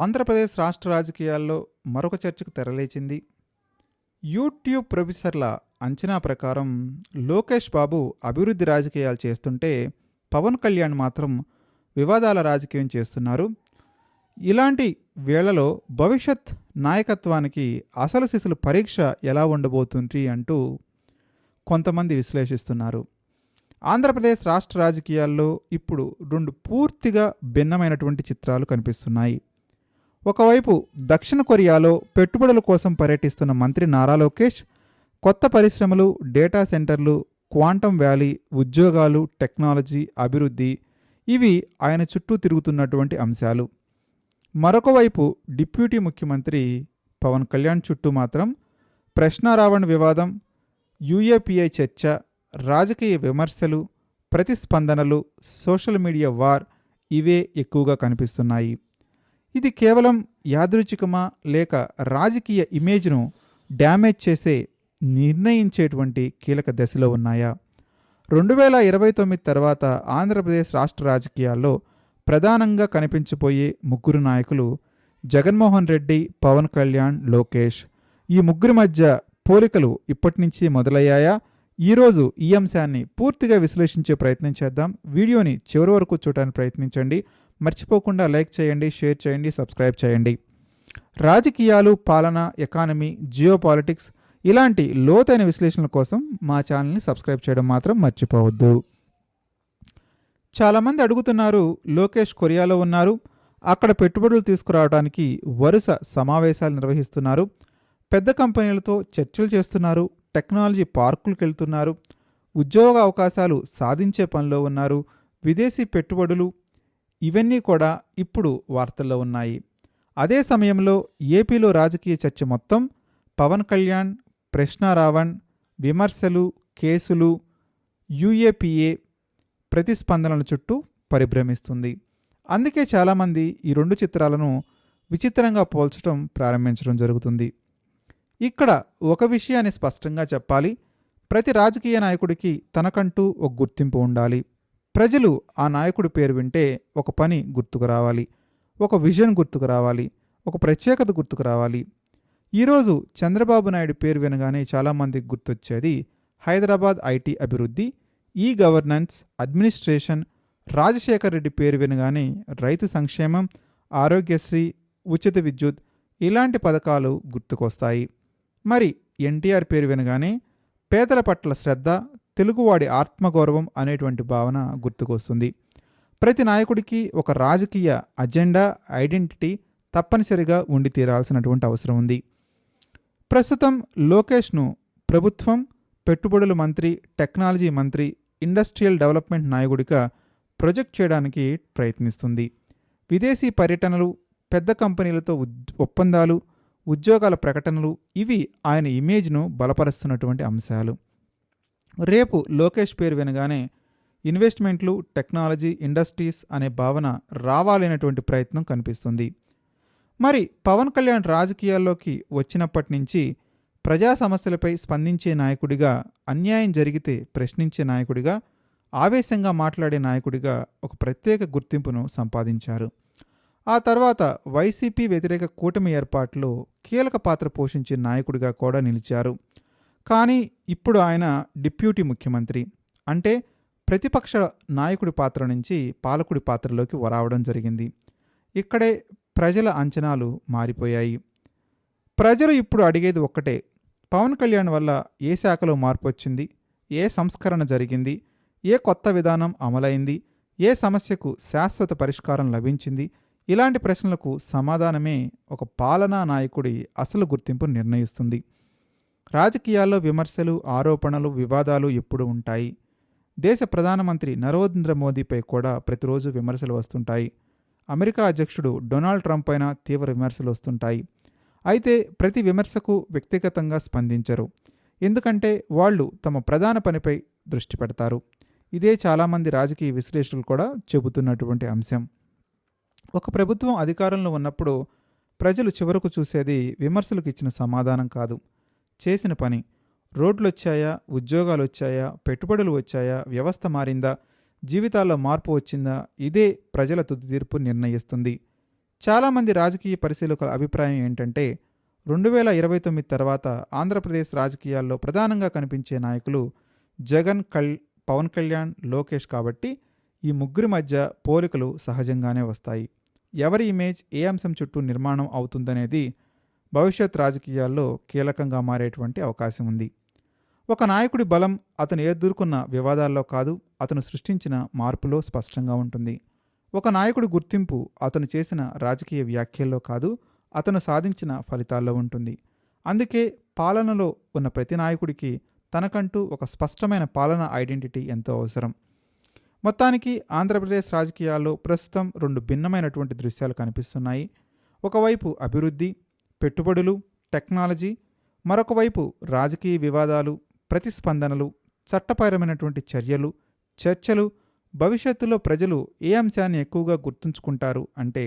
ఆంధ్రప్రదేశ్ రాష్ట్ర రాజకీయాల్లో మరొక చర్చకు తెరలేచింది. యూట్యూబ్ ప్రొఫెసర్ల అంచనా ప్రకారం లోకేష్ బాబు అభివృద్ధి రాజకీయాలు చేస్తుంటే పవన్ కళ్యాణ్ మాత్రం వివాదాల రాజకీయం చేస్తున్నారు. ఇలాంటి వేళలో భవిష్యత్ నాయకత్వానికి అసలు సిసలు పరీక్ష ఎలా ఉండబోతుంది అంటూ కొంతమంది విశ్లేషిస్తున్నారు. ఆంధ్రప్రదేశ్ రాష్ట్ర రాజకీయాల్లో ఇప్పుడు రెండు పూర్తిగా భిన్నమైనటువంటి చిత్రాలు కనిపిస్తున్నాయి. ఒకవైపు దక్షిణ కొరియాలో పెట్టుబడుల కోసం పర్యటిస్తున్న మంత్రి నారా లోకేష్ కొత్త పరిశ్రమలు, డేటా సెంటర్లు, క్వాంటమ్ వ్యాలీ, ఉద్యోగాలు, టెక్నాలజీ, అభివృద్ధి ఇవి ఆయన చుట్టూ తిరుగుతున్నటువంటి అంశాలు. మరొక వైపు డిప్యూటీ ముఖ్యమంత్రి పవన్ కళ్యాణ్ చుట్టూ మాత్రం ప్రశ్నారావణ వివాదం, యూఏపీఐ చర్చ, రాజకీయ విమర్శలు, ప్రతిస్పందనలు, సోషల్ మీడియా వార్ ఇవే ఎక్కువగా కనిపిస్తున్నాయి. ఇది కేవలం యాదృచ్ఛికమా లేక రాజకీయ ఇమేజ్ను డ్యామేజ్ చేసే నిర్ణయించేటువంటి కీలక దశలో ఉన్నాయా? 2029 తర్వాత ఆంధ్రప్రదేశ్ రాష్ట్ర రాజకీయాల్లో ప్రధానంగా కనిపించబోయే ముగ్గురు నాయకులు జగన్మోహన్ రెడ్డి, పవన్ కళ్యాణ్, లోకేష్. ఈ ముగ్గురి మధ్య పోలికలు ఇప్పటి నుంచి మొదలయ్యాయా? ఈరోజు ఈ అంశాన్ని పూర్తిగా విశ్లేషించే ప్రయత్నం చేద్దాం. వీడియోని చివరి వరకు చూడడానికి ప్రయత్నించండి. మర్చిపోకుండా లైక్ చేయండి, షేర్ చేయండి, సబ్స్క్రైబ్ చేయండి. రాజకీయాలు, పాలన, ఎకానమీ, జియోపాలిటిక్స్ ఇలాంటి లోతైన విశ్లేషణల కోసం మా ఛానల్ని సబ్స్క్రైబ్ చేయడం మాత్రం మర్చిపోవద్దు. చాలామంది అడుగుతున్నారు, లోకేష్ కొరియాలో ఉన్నారు, అక్కడ పెట్టుబడులు తీసుకురావడానికి వరుస సమావేశాలు నిర్వహిస్తున్నారు, పెద్ద కంపెనీలతో చర్చలు చేస్తున్నారు, టెక్నాలజీ పార్కులకు వెళ్తున్నారు, ఉద్యోగ అవకాశాలు సాధించే పనిలో ఉన్నారు, విదేశీ పెట్టుబడులు ఇవన్నీ కూడా ఇప్పుడు వార్తల్లో ఉన్నాయి. అదే సమయంలో ఏపీలో రాజకీయ చర్చ మొత్తం పవన్ కళ్యాణ్, ప్రశ్నారావణ్, విమర్శలు, కేసులు, యూఏపీఏ ప్రతిస్పందనల చుట్టూ పరిభ్రమిస్తుంది. అందుకే చాలామంది ఈ రెండు చిత్రాలను విచిత్రంగా పోల్చడం ప్రారంభించడం జరుగుతుంది. ఇక్కడ ఒక విషయాన్ని స్పష్టంగా చెప్పాలి. ప్రతి రాజకీయ నాయకుడికి తనకంటూ ఒక గుర్తింపు ఉండాలి. ప్రజలు ఆ నాయకుడి పేరు వింటే ఒక పని గుర్తుకు రావాలి, ఒక విజన్ గుర్తుకు రావాలి, ఒక ప్రత్యేకత గుర్తుకు రావాలి. ఈరోజు చంద్రబాబు నాయుడు పేరు వినగానే చాలామందికి గుర్తొచ్చేది హైదరాబాద్ ఐటీ అభివృద్ధి, e governance, administration. Rajasekhar Reddy పేరు వినగానే రైతు సంక్షేమం, ఆరోగ్యశ్రీ, ఉచిత విద్యుత్ ఇలాంటి పథకాలు గుర్తుకొస్తాయి. మరి ఎన్టీఆర్ పేరు వినగానే పేదల పట్ల శ్రద్ధ, తెలుగువాడి ఆత్మగౌరవం అనేటువంటి భావన గుర్తుకొస్తుంది. ప్రతి నాయకుడికి ఒక రాజకీయ అజెండా, ఐడెంటిటీ తప్పనిసరిగా ఉండి తీరాల్సినటువంటి అవసరం ఉంది. ప్రస్తుతం లోకేష్ను ప్రభుత్వం పెట్టుబడుల మంత్రి, టెక్నాలజీ మంత్రి, ఇండస్ట్రియల్ డెవలప్మెంట్ నాయకుడిగా ప్రొజెక్ట్ చేయడానికి ప్రయత్నిస్తుంది. విదేశీ పర్యటనలు, పెద్ద కంపెనీలతో ఒప్పందాలు, ఉద్యోగాల ప్రకటనలు ఇవి ఆయన ఇమేజ్ను బలపరుస్తున్నటువంటి అంశాలు. రేపు లోకేష్ పేరు వినగానే ఇన్వెస్ట్మెంట్లు, టెక్నాలజీ, ఇండస్ట్రీస్ అనే భావన రావాలనేటువంటి ప్రయత్నం కనిపిస్తుంది. మరి పవన్ కళ్యాణ్ రాజకీయాల్లోకి వచ్చినప్పటి నుంచి ప్రజా సమస్యలపై స్పందించే నాయకుడిగా, అన్యాయం జరిగితే ప్రశ్నించే నాయకుడిగా, ఆవేశంగా మాట్లాడే నాయకుడిగా ఒక ప్రత్యేక గుర్తింపును సంపాదించారు. ఆ తర్వాత వైసీపీ వ్యతిరేక కూటమి ఏర్పాటులో కీలక పాత్ర పోషించే నాయకుడిగా కూడా నిలిచారు. కానీ ఇప్పుడు ఆయన డిప్యూటీ ముఖ్యమంత్రి, అంటే ప్రతిపక్ష నాయకుడి పాత్ర నుంచి పాలకుడి పాత్రలోకి రావడం జరిగింది. ఇక్కడే ప్రజల అంచనాలు మారిపోయాయి. ప్రజలు ఇప్పుడు అడిగేది ఒక్కటే, పవన్ కళ్యాణ్ వల్ల ఏ శాఖలో మార్పు వచ్చింది, ఏ సంస్కరణ జరిగింది, ఏ కొత్త విధానం అమలైంది, ఏ సమస్యకు శాశ్వత పరిష్కారం లభించింది. ఇలాంటి ప్రశ్నలకు సమాధానమే ఒక పాలనా నాయకుడి అసలు గుర్తింపు నిర్ణయిస్తుంది. రాజకీయాల్లో విమర్శలు, ఆరోపణలు, వివాదాలు ఎప్పుడూ ఉంటాయి. దేశ ప్రధానమంత్రి నరేంద్ర మోదీపై కూడా ప్రతిరోజు విమర్శలు వస్తుంటాయి. అమెరికా అధ్యక్షుడు డొనాల్డ్ ట్రంప్ పైన తీవ్ర విమర్శలు వస్తుంటాయి. అయితే ప్రతి విమర్శకు వ్యక్తిగతంగా స్పందించరు, ఎందుకంటే వాళ్ళు తమ ప్రధాన పనిపై దృష్టి పెడతారు. ఇదే చాలామంది రాజకీయ విశ్లేషకులు కూడా చెబుతున్నటువంటి అంశం. ఒక ప్రభుత్వం అధికారంలో ఉన్నప్పుడు ప్రజలు చివరకు చూసేది విమర్శలకు ఇచ్చిన సమాధానం కాదు, చేసిన పని. రోడ్లు వచ్చాయా, ఉద్యోగాలు వచ్చాయా, పెట్టుబడులు వచ్చాయా, వ్యవస్థ మారిందా, జీవితాల్లో మార్పు వచ్చిందా, ఇదే ప్రజల తుది తీర్పు నిర్ణయిస్తుంది. చాలామంది రాజకీయ పరిశీలకుల అభిప్రాయం ఏంటంటే 2029 తర్వాత ఆంధ్రప్రదేశ్ రాజకీయాల్లో ప్రధానంగా కనిపించే నాయకులు జగన్, పవన్ కళ్యాణ్, లోకేష్ కాబట్టి ఈ ముగ్గురి మధ్య పోలికలు సహజంగానే వస్తాయి. ఎవరి ఇమేజ్ ఏ అంశం చుట్టూ నిర్మాణం అవుతుందనేది భవిష్యత్ రాజకీయాల్లో కీలకంగా మారేటువంటి అవకాశం ఉంది. ఒక నాయకుడి బలం అతను ఎదుర్కొన్న వివాదాల్లో కాదు, అతను సృష్టించిన మార్పులో స్పష్టంగా ఉంటుంది. ఒక నాయకుడి గుర్తింపు అతను చేసిన రాజకీయ వ్యాఖ్యల్లో కాదు, అతను సాధించిన ఫలితాల్లో ఉంటుంది. అందుకే పాలనలో ఉన్న ప్రతి నాయకుడికి తనకంటూ ఒక స్పష్టమైన పాలనా ఐడెంటిటీ ఎంతో అవసరం. మొత్తానికి ఆంధ్రప్రదేశ్ రాజకీయాల్లో ప్రస్తుతం 2 భిన్నమైనటువంటి దృశ్యాలు కనిపిస్తున్నాయి. ఒకవైపు అభివృద్ధి, పెట్టుబడులు, టెక్నాలజీ, మరొక వైపు రాజకీయ వివాదాలు, ప్రతిస్పందనలు, చట్టపరమైనటువంటి చర్యలు, చర్చలు. భవిష్యత్తులో ప్రజలు ఏ అంశాన్ని ఎక్కువగా గుర్తుంచుకుంటారు అంటే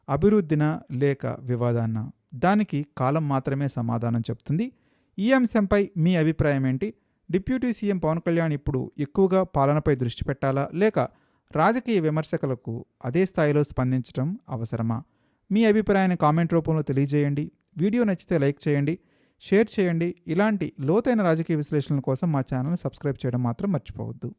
అభివృద్ధినా లేక వివాదాన్నా? దానికి కాలం మాత్రమే సమాధానం చెప్తుంది. ఈ అంశంపై మీ అభిప్రాయం ఏంటి? డిప్యూటీ సీఎం పవన్ కళ్యాణ్ ఇప్పుడు ఎక్కువగా పాలనపై దృష్టి పెట్టాలా, లేక రాజకీయ విమర్శకులకు అదే స్థాయిలో స్పందించడం అవసరమా? మీ అభిప్రాయాన్ని కామెంట్ రూపంలో తెలియజేయండి. వీడియో నచ్చితే లైక్ చేయండి, షేర్ చేయండి. ఇలాంటి లోతైన రాజకీయ విశ్లేషణల కోసం మా ఛానల్ని సబ్స్క్రైబ్ చేయడం మాత్రం మర్చిపోవద్దు.